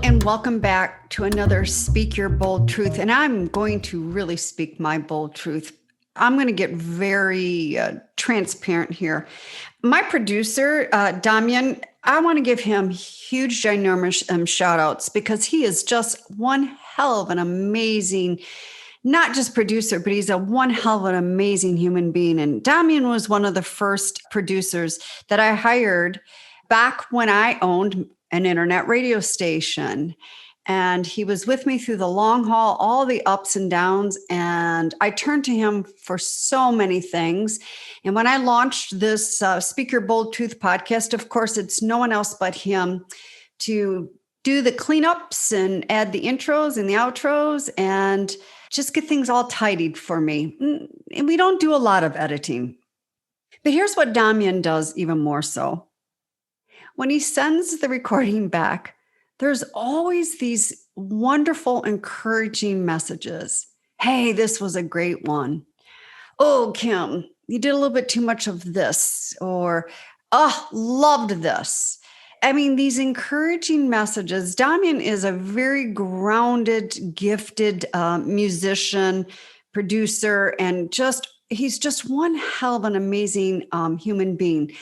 and welcome back to another Speak Your Bold Truth. And I'm going to really speak my bold truth. I'm going to get very transparent here. My producer, Damian, I want to give him huge, ginormous shout outs because he is just one hell of an amazing, not just producer, but he's a one hell of an amazing human being. And Damian was one of the first producers that I hired back when I owned an internet radio station. And he was with me through the long haul, all the ups and downs. And I turned to him for so many things. And when I launched this Speak Your Bold Truth podcast, of course, it's no one else but him to do the cleanups and add the intros and the outros and just get things all tidied for me. And we don't do a lot of editing. But here's what Damian does even more so. When he sends the recording back, there's always these wonderful, encouraging messages. Hey, this was a great one. Oh, Kim, you did a little bit too much of this. Or, oh, loved this. I mean, these encouraging messages. Damian is a very grounded, gifted musician, producer, and he's just one hell of an amazing human being.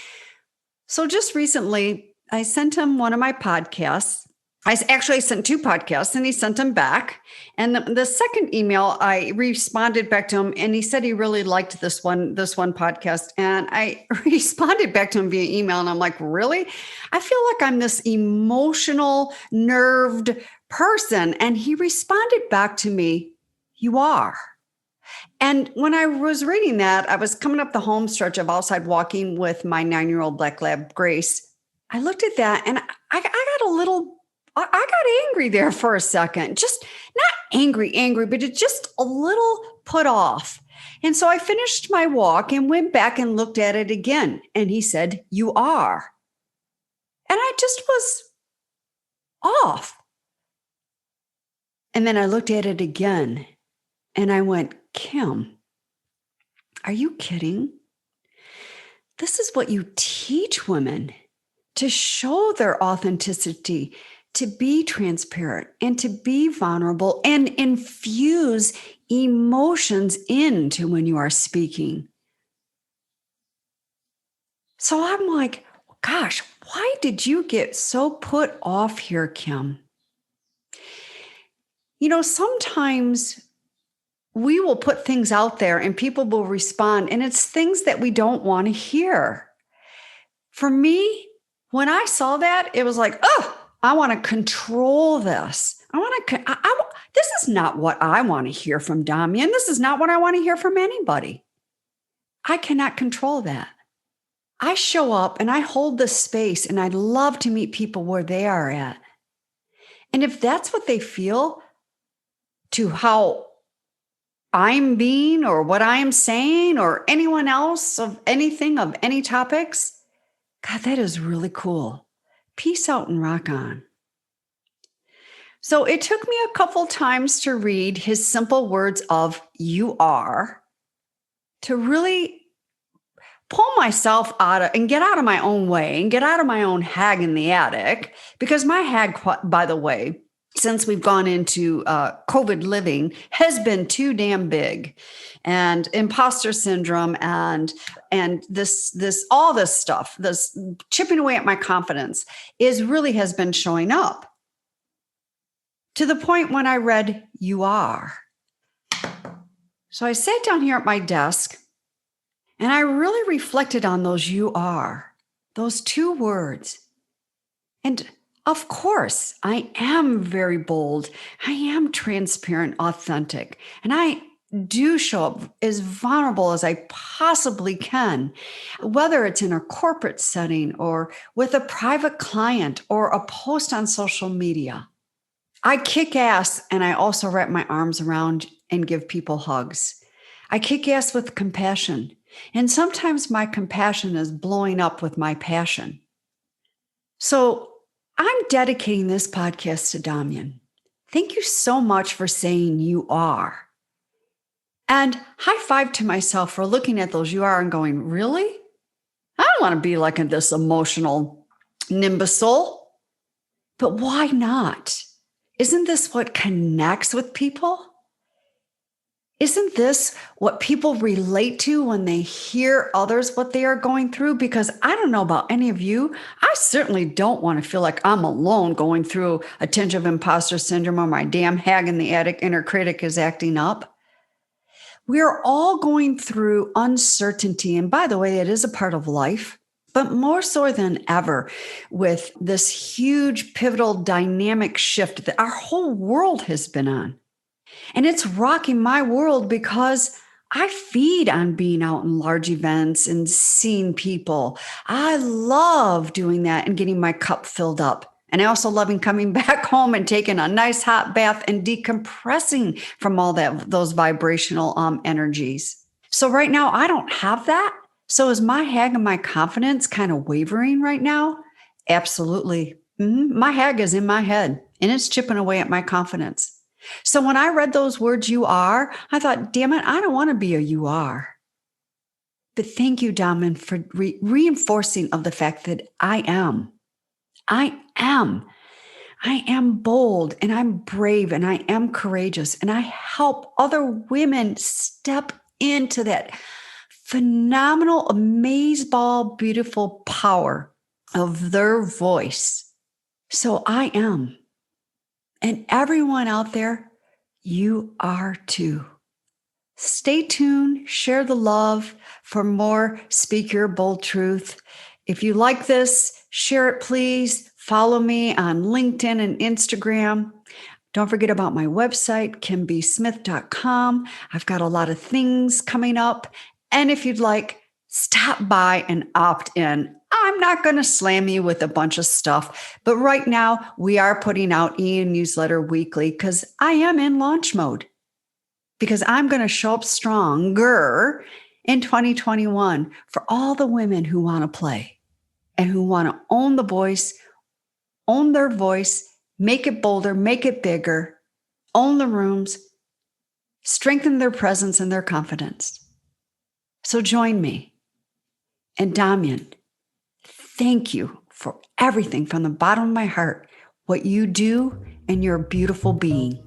So just recently, I sent him one of my podcasts. I sent two podcasts and he sent them back. And the second email, I responded back to him and he said he really liked this one podcast. And I responded back to him via email and I'm like, really? I feel like I'm this emotional, nerved person. And he responded back to me, you are. And when I was reading that, I was coming up the home stretch of outside walking with my 9-year-old black lab, Grace. I looked at that and I got angry there for a second. Just not angry, but it just a little put off. And so I finished my walk and went back and looked at it again. And he said, you are. And I just was off. And then I looked at it again and I went, Kim, are you kidding? This is what you teach women to show their authenticity, to be transparent and to be vulnerable and infuse emotions into when you are speaking. So I'm like, gosh, why did you get so put off here, Kim? You know, sometimes we will put things out there and people will respond, and it's things that we don't want to hear. For me, when I saw that, it was like, oh, I want to control this. This is not what I want to hear from Damian. This is not what I want to hear from anybody. I cannot control that. I show up and I hold the space and I love to meet people where they are at. And if that's what they feel to how I'm being or what I am saying or anyone else of anything, of any topics, God, that is really cool. Peace out and rock on. So it took me a couple times to read his simple words of you are to really pull myself out of and get out of my own way and get out of my own hag in the attic. Because my hag, by the way, since we've gone into COVID living, has been too damn big, and imposter syndrome and this all this stuff, this chipping away at my confidence has been showing up to the point when I read you are. So I sat down here at my desk and I really reflected on those you are, those two words. And of course, I am very bold. I am transparent, authentic, and I do show up as vulnerable as I possibly can, whether it's in a corporate setting or with a private client or a post on social media. I kick ass and I also wrap my arms around and give people hugs. I kick ass with compassion, and sometimes my compassion is blowing up with my passion. So I'm dedicating this podcast to Damian. Thank you so much for saying you are. And high five to myself for looking at those you are and going, really? I don't want to be like this emotional nimbusole. But why not? Isn't this what connects with people? Isn't this what people relate to when they hear others what they are going through? Because I don't know about any of you. I certainly don't want to feel like I'm alone going through attention imposter syndrome or my damn hag in the attic inner critic is acting up. We're all going through uncertainty. And by the way, it is a part of life, but more so than ever with this huge pivotal dynamic shift that our whole world has been on. And it's rocking my world because I feed on being out in large events and seeing people. I love doing that and getting my cup filled up. And I also loving coming back home and taking a nice hot bath and decompressing from all those vibrational energies. So right now I don't have that. So is my hag and my confidence kind of wavering right now? Absolutely. My hag is in my head and it's chipping away at my confidence. So when I read those words, you are, I thought, damn it, I don't want to be a you are. But thank you, Daman, for reinforcing of the fact that I am. I am. I am bold and I'm brave and I am courageous and I help other women step into that phenomenal, amazeball, beautiful power of their voice. So I am. And everyone out there, you are too. Stay tuned, share the love for more Speak Your Bold Truth. If you like this, share it, please. Follow me on LinkedIn and Instagram. Don't forget about my website, kimbsmith.com. I've got a lot of things coming up. And if you'd like, stop by and opt in. I'm not going to slam you with a bunch of stuff, but right now we are putting out e-newsletter weekly because I am in launch mode because I'm going to show up stronger in 2021 for all the women who want to play and who want to own their voice, make it bolder, make it bigger, own the rooms, strengthen their presence and their confidence. So join me. And Damian, thank you for everything from the bottom of my heart, what you do and your beautiful being.